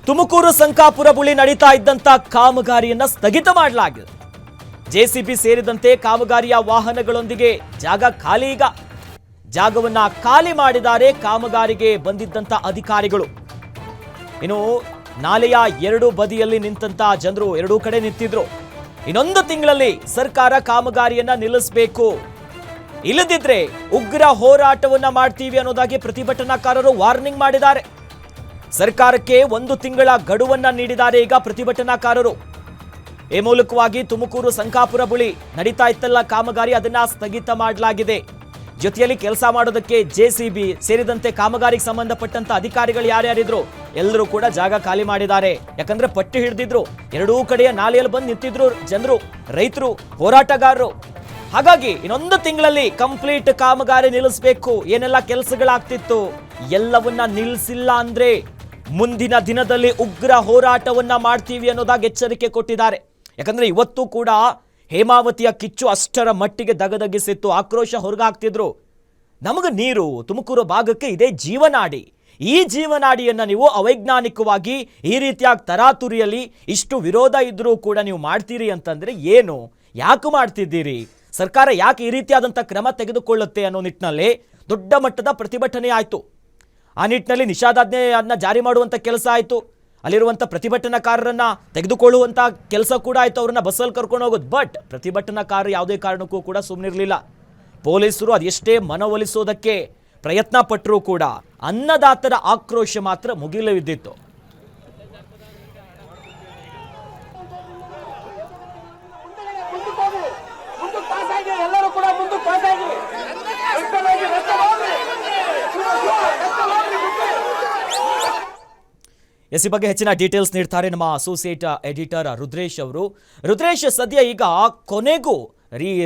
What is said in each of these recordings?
ತುಮಕೂರು ಸಂಕಾಪುರ ಬಳಿ ನಡೀತಾ ಇದ್ದಂತ ಕಾಮಗಾರಿಯನ್ನ ಸ್ಥಗಿತ ಮಾಡಲಾಗಿದೆ. ಜೆಸಿಬಿ ಸೇರಿದಂತೆ ಕಾಮಗಾರಿಯ ವಾಹನಗಳೊಂದಿಗೆ ಜಾಗವನ್ನ ಖಾಲಿ ಮಾಡಿದ್ದಾರೆ ಕಾಮಗಾರಿಗೆ ಬಂದಿದ್ದಂತ ಅಧಿಕಾರಿಗಳು. ಇನ್ನು ನಾಲೆಯ ಎರಡು ಬದಿಯಲ್ಲಿ ನಿಂತಂತ ಜನರು ಎರಡೂ ಕಡೆ ನಿಂತಿದ್ರು. ಇನ್ನೊಂದು ತಿಂಗಳಲ್ಲಿ ಸರ್ಕಾರ ಕಾಮಗಾರಿಯನ್ನ ನಿಲ್ಲಿಸಬೇಕು, ಇಲ್ಲದಿದ್ರೆ ಉಗ್ರ ಹೋರಾಟವನ್ನ ಮಾಡ್ತೀವಿ ಅನ್ನೋದಾಗಿ ಪ್ರತಿಭಟನಾಕಾರರು ವಾರ್ನಿಂಗ್ ಮಾಡಿದ್ದಾರೆ. ಸರ್ಕಾರಕ್ಕೆ 1 ತಿಂಗಳ ಗಡುವನ್ನ ನೀಡಿದ್ದಾರೆ ಈಗ ಪ್ರತಿಭಟನಾಕಾರರು. ಈ ಮೂಲಕವಾಗಿ ತುಮಕೂರು ಸಂಕಾಪುರ ಬಳಿ ನಡೀತಾ ಇತ್ತಲ್ಲ ಕಾಮಗಾರಿ, ಅದನ್ನ ಸ್ಥಗಿತ ಮಾಡಲಾಗಿದೆ. ಜೊತೆಯಲ್ಲಿ ಕೆಲಸ ಮಾಡೋದಕ್ಕೆ ಜೆಸಿಬಿ ಸೇರಿದಂತೆ ಕಾಮಗಾರಿಗೆ ಸಂಬಂಧಪಟ್ಟಂತ ಅಧಿಕಾರಿಗಳು ಯಾರ್ಯಾರಿದ್ರು ಎಲ್ಲರೂ ಕೂಡ ಜಾಗ ಖಾಲಿ ಮಾಡಿದ್ದಾರೆ. ಯಾಕಂದ್ರೆ ಪಟ್ಟಿ ಹಿಡಿದಿದ್ರು, ಎರಡೂ ಕಡೆಯ ನಾಲೆಯಲ್ಲಿ ಬಂದು ನಿಂತಿದ್ರು ಜನರು, ರೈತರು, ಹೋರಾಟಗಾರರು. ಹಾಗಾಗಿ ಇನ್ನೊಂದು ತಿಂಗಳಲ್ಲಿ ಕಂಪ್ಲೀಟ್ ಕಾಮಗಾರಿ ನಿಲ್ಲಿಸಬೇಕು. ಏನೆಲ್ಲ ಕೆಲಸಗಳಾಗ್ತಿತ್ತು ಎಲ್ಲವನ್ನ ನಿಲ್ಲಿಸಿಲ್ಲ ಅಂದ್ರೆ ಮುಂದಿನ ದಿನದಲ್ಲಿ ಉಗ್ರ ಹೋರಾಟವನ್ನ ಮಾಡ್ತೀವಿ ಅನ್ನೋದಾಗಿ ಎಚ್ಚರಿಕೆ ಕೊಟ್ಟಿದ್ದಾರೆ. ಯಾಕಂದ್ರೆ ಇವತ್ತು ಕೂಡ ಹೇಮಾವತಿಯ ಕಿಚ್ಚು ಅಷ್ಟರ ಮಟ್ಟಿಗೆ ದಗದಗಿಸಿತ್ತು, ಆಕ್ರೋಶ ಹೊರಗಾಗ್ತಿದ್ರು. ನಮಗೆ ನೀರು ತುಮಕೂರು ಭಾಗಕ್ಕೆ ಇದೇ ಜೀವನಾಡಿ, ಈ ಜೀವನಾಡಿಯನ್ನ ನೀವು ಅವೈಜ್ಞಾನಿಕವಾಗಿ ಈ ರೀತಿಯಾಗಿ ತರಾತುರಿಯಲ್ಲಿ ಇಷ್ಟು ವಿರೋಧ ಇದ್ರೂ ಕೂಡ ನೀವು ಮಾಡ್ತೀರಿ ಅಂತಂದ್ರೆ ಏನು, ಯಾಕೆ ಮಾಡ್ತಿದ್ದೀರಿ, ಸರ್ಕಾರ ಯಾಕೆ ಈ ರೀತಿಯಾದಂಥ ಕ್ರಮ ತೆಗೆದುಕೊಳ್ಳುತ್ತೆ ಅನ್ನೋ ನಿಟ್ಟಿನಲ್ಲಿ ದೊಡ್ಡ ಮಟ್ಟದ ಪ್ರತಿಭಟನೆ ಆಯಿತು. ಆ ನಿಟ್ಟಿನಲ್ಲಿ ನಿಷೇಧಾಜ್ಞೆಯನ್ನ ಜಾರಿ ಮಾಡುವಂಥ ಕೆಲಸ ಆಯಿತು. ಅಲ್ಲಿರುವಂಥ ಪ್ರತಿಭಟನಾಕಾರರನ್ನ ತೆಗೆದುಕೊಳ್ಳುವಂಥ ಕೆಲಸ ಕೂಡ ಆಯಿತು, ಅವ್ರನ್ನ ಬಸ್ಸಲ್ಲಿ ಕರ್ಕೊಂಡು ಹೋಗೋದು. ಬಟ್ ಪ್ರತಿಭಟನಾಕಾರರು ಯಾವುದೇ ಕಾರಣಕ್ಕೂ ಕೂಡ ಸುಮ್ಮನಿರಲಿಲ್ಲ. ಪೊಲೀಸರು ಅದೆಷ್ಟೇ ಮನವೊಲಿಸೋದಕ್ಕೆ ಪ್ರಯತ್ನ ಪಟ್ಟರೂ ಕೂಡ ಅನ್ನದಾತರ ಆಕ್ರೋಶ ಮಾತ್ರ ಮುಗಿಲವಿದ್ದಿತ್ತು. ಈ ಬಗ್ಗೆ ಹೆಚ್ಚಿನ ಡೀಟೇಲ್ಸ್ ನೀಡ್ತಾರೆ ನಮ್ಮ ಅಸೋಸಿಯೇಟ್ ಎಡಿಟರ್ ರುದ್ರೇಶ್ ಅವರು. ರುದ್ರೇಶ್, ಸದ್ಯ ಈಗ ಕೊನೆಗೂ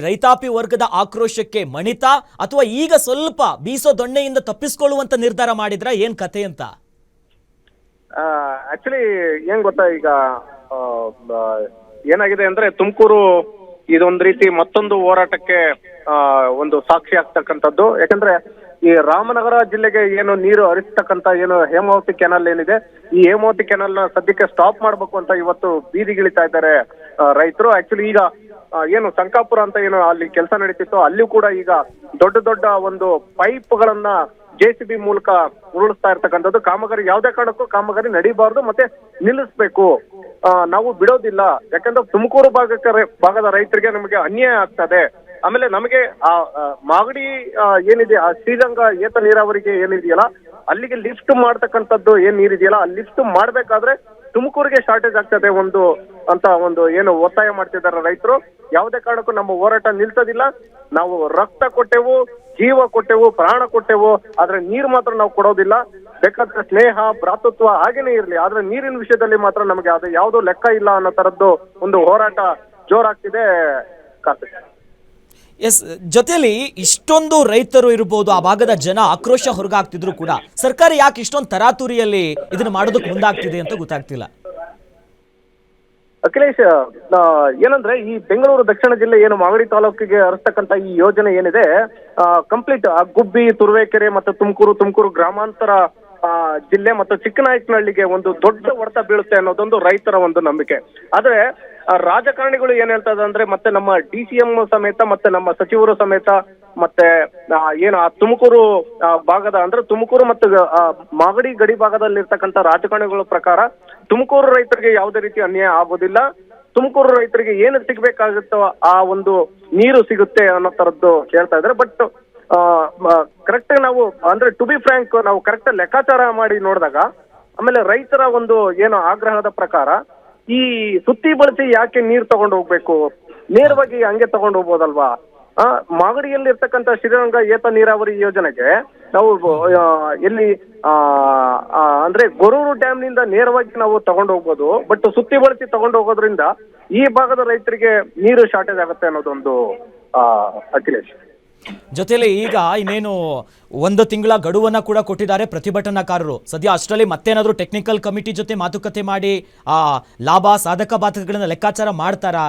ರೈತಾಪಿ ವರ್ಗದ ಆಕ್ರೋಶಕ್ಕೆ ಮಣಿತಾ ಅಥವಾ ಈಗ ಸ್ವಲ್ಪ ಬೀಸೋ ದೊಣ್ಣೆಯಿಂದ ತಪ್ಪಿಸ್ಕೊಳ್ಳುವಂತ ನಿರ್ಧಾರ ಮಾಡಿದ್ರ, ಏನ್ ಕತೆ ಅಂತ? ಆಕ್ಚುಲಿ ಏನ್ ಗೊತ್ತಾ, ಈಗ ಏನಾಗಿದೆ ಅಂದ್ರೆ ತುಮಕೂರು ಇದೊಂದು ರೀತಿ ಮತ್ತೊಂದು ಹೋರಾಟಕ್ಕೆ ಒಂದು ಸಾಕ್ಷಿ ಆಗ್ತಕ್ಕಂಥದ್ದು. ಯಾಕಂದ್ರೆ ಈ ರಾಮನಗರ ಜಿಲ್ಲೆಗೆ ಏನು ನೀರು ಹರಿಸ್ತಕ್ಕಂಥ ಏನು ಹೇಮಾವತಿ ಕೆನಾಲ್ ಏನಿದೆ, ಈ ಹೇಮಾವತಿ ಕೆನಾಲ್ ನ ಸದ್ಯಕ್ಕೆ ಸ್ಟಾಪ್ ಮಾಡ್ಬೇಕು ಅಂತ ಇವತ್ತು ಬೀದಿಗಿಳಿತಾ ಇದ್ದಾರೆ ರೈತರು. ಆಕ್ಚುಲಿ ಈಗ ಏನು ಸಂಕಾಪುರ ಅಂತ ಏನು ಅಲ್ಲಿ ಕೆಲಸ ನಡೀತಿತ್ತು, ಅಲ್ಲಿಯೂ ಕೂಡ ಈಗ ದೊಡ್ಡ ದೊಡ್ಡ ಒಂದು ಪೈಪ್ ಗಳನ್ನ ಜೆಸಿಬಿ ಮೂಲಕ ಉರುಳಿಸ್ತಾ ಇರ್ತಕ್ಕಂಥದ್ದು. ಕಾಮಗಾರಿ ಯಾವುದೇ ಕಾರಣಕ್ಕೂ ಕಾಮಗಾರಿ ನಡೀಬಾರ್ದು, ಮತ್ತೆ ನಿಲ್ಲಿಸ್ಬೇಕು, ನಾವು ಬಿಡೋದಿಲ್ಲ. ಯಾಕಂದ್ರೆ ತುಮಕೂರು ಭಾಗದ ರೈತರಿಗೆ ನಮಗೆ ಅನ್ಯಾಯ ಆಗ್ತದೆ. ಆಮೇಲೆ ನಮಗೆ ಆ ಮಾಗಡಿ ಏನಿದೆ, ಆ ಶ್ರೀರಂಗ ಏತ ನೀರಾವರಿಗೆ ಏನಿದೆಯಲ್ಲ ಅಲ್ಲಿಗೆ ಲಿಫ್ಟ್ ಮಾಡ್ತಕ್ಕಂಥದ್ದು ಏನ್ ನೀರಿದೆಯಲ್ಲ, ಆ ಲಿಫ್ಟ್ ಮಾಡ್ಬೇಕಾದ್ರೆ ತುಮಕೂರಿಗೆ ಶಾರ್ಟೇಜ್ ಆಗ್ತದೆ ಒಂದು ಏನು ಒತ್ತಾಯ ಮಾಡ್ತಿದ್ದಾರೆ ರೈತರು. ಯಾವುದೇ ಕಾರಣಕ್ಕೂ ನಮ್ಮ ಹೋರಾಟ ನಿಲ್ಸೋದಿಲ್ಲ. ನಾವು ರಕ್ತ ಕೊಟ್ಟೆವು, ಜೀವ ಕೊಟ್ಟೆವು, ಪ್ರಾಣ ಕೊಟ್ಟೆವು, ಆದ್ರೆ ನೀರು ಮಾತ್ರ ನಾವು ಕೊಡೋದಿಲ್ಲ. ಬೇಕಾದ್ರೆ ಸ್ನೇಹ ಭ್ರಾತೃತ್ವ ಹಾಗೇನೆ ಇರ್ಲಿ, ಆದ್ರೆ ನೀರಿನ ವಿಷಯದಲ್ಲಿ ಮಾತ್ರ ನಮಗೆ ಅದು ಯಾವುದೋ ಲೆಕ್ಕ ಇಲ್ಲ ಅನ್ನೋ ತರದ್ದು ಒಂದು ಹೋರಾಟ ಜೋರಾಗ್ತಿದೆ. ಕಾರ್ತಿಕ್, ಎಸ್, ಜೊತೆಲಿ ಇಷ್ಟೊಂದು ರೈತರು ಇರಬಹುದು, ಆ ಭಾಗದ ಜನ ಆಕ್ರೋಶ ಹೊರಗಾಗ್ತಿದ್ರು ಕೂಡ ಸರ್ಕಾರ ಯಾಕೆ ಇಷ್ಟೊಂದು ತರಾತುರಿಯಲ್ಲಿ ಇದನ್ನ ಮಾಡೋದಕ್ಕೆ ಮುಂದಾಗ್ತಿದೆ ಅಂತ ಗೊತ್ತಾಗ್ತಿಲ್ಲ. ಅಖಿಲೇಶ್, ಏನಂದ್ರೆ ಈ ಬೆಂಗಳೂರು ದಕ್ಷಿಣ ಜಿಲ್ಲೆ ಏನು ಮಾಗಡಿ ತಾಲೂಕಿಗೆ ಹರಿಸ್ತಕ್ಕಂಥ ಈ ಯೋಜನೆ ಏನಿದೆ, ಕಂಪ್ಲೀಟ್ ಗುಬ್ಬಿ, ತುರುವೇಕೆರೆ ಮತ್ತು ತುಮಕೂರು ಗ್ರಾಮಾಂತರ ಜಿಲ್ಲೆ ಮತ್ತು ಚಿಕ್ಕನಾಯಕನಹಳ್ಳಿಗೆ ಒಂದು ದೊಡ್ಡ ಹೊಡೆತ ಬೀಳುತ್ತೆ ಅನ್ನೋದೊಂದು ರೈತರ ಒಂದು ನಂಬಿಕೆ. ಆದ್ರೆ ರಾಜಕಾರಣಿಗಳು ಏನ್ ಹೇಳ್ತದೆ ಅಂದ್ರೆ, ಮತ್ತೆ ನಮ್ಮ DCM ಸಮೇತ ಮತ್ತೆ ನಮ್ಮ ಸಚಿವರು ಸಮೇತ ಮತ್ತೆ ಏನು ಆ ತುಮಕೂರು ಭಾಗದ ಅಂದ್ರೆ ತುಮಕೂರು ಮತ್ತು ಮಾಗಡಿ ಗಡಿ ಭಾಗದಲ್ಲಿ ಇರ್ತಕ್ಕಂಥ ರಾಜಕಾರಣಿಗಳ ಪ್ರಕಾರ ತುಮಕೂರು ರೈತರಿಗೆ ಯಾವುದೇ ರೀತಿ ಅನ್ಯಾಯ ಆಗೋದಿಲ್ಲ, ತುಮಕೂರು ರೈತರಿಗೆ ಏನು ಸಿಗ್ಬೇಕಾಗುತ್ತೋ ಆ ಒಂದು ನೀರು ಸಿಗುತ್ತೆ ಅನ್ನೋ ತರದ್ದು ಹೇಳ್ತಾ ಇದ್ದಾರೆ. ಬಟ್ ಕರೆಕ್ಟ್ ನಾವು ಅಂದ್ರೆ ಟು ಬಿ ಫ್ರಾಂಕ್, ನಾವು ಕರೆಕ್ಟ್ ಲೆಕ್ಕಾಚಾರ ಮಾಡಿ ನೋಡಿದಾಗ, ಆಮೇಲೆ ರೈತರ ಒಂದು ಏನು ಆಗ್ರಹದ ಪ್ರಕಾರ ಈ ಸುತ್ತಿ ಬಳಸಿ ಯಾಕೆ ನೀರು ತಗೊಂಡು ಹೋಗ್ಬೇಕು, ನೇರವಾಗಿ ಹಂಗೆ ತಗೊಂಡು ಹೋಗ್ಬೋದಲ್ವಾ? ಮಾಗಡಿಯಲ್ಲಿ ಇರ್ತಕ್ಕಂಥ ಶ್ರೀರಂಗ ಏತ ನೀರಾವರಿ ಯೋಜನೆಗೆ ನಾವು ಎಲ್ಲಿ ಅಂದ್ರೆ ಗೊರೂರು ಡ್ಯಾಮ್ ನಿಂದ ನೇರವಾಗಿ ನಾವು ತಗೊಂಡು ಹೋಗ್ಬೋದು. ಬಟ್ ಸುತ್ತಿ ಬಳಸಿ ತಗೊಂಡು ಹೋಗೋದ್ರಿಂದ ಈ ಭಾಗದ ರೈತರಿಗೆ ನೀರು ಶಾರ್ಟೇಜ್ ಆಗುತ್ತೆ ಅನ್ನೋದೊಂದು ಅಖಿಲೇಶ್. ಜೊತೆಲಿ ಈಗ ಇನ್ನೇನು 1 ತಿಂಗಳ ಗಡುವನ್ನ ಕೂಡ ಕೊಟ್ಟಿದ್ದಾರೆ ಪ್ರತಿಭಟನಾಕಾರರು. ಸದ್ಯ ಅಷ್ಟರಲ್ಲಿ ಮತ್ತೇನಾದ್ರೂ ಟೆಕ್ನಿಕಲ್ ಕಮಿಟಿ ಜೊತೆ ಮಾತುಕತೆ ಮಾಡಿ ಆ ಲಾಭ ಸಾಧಕ ಬಾಧಕಗಳನ್ನ ಲೆಕ್ಕಾಚಾರ ಮಾಡ್ತಾರಾ?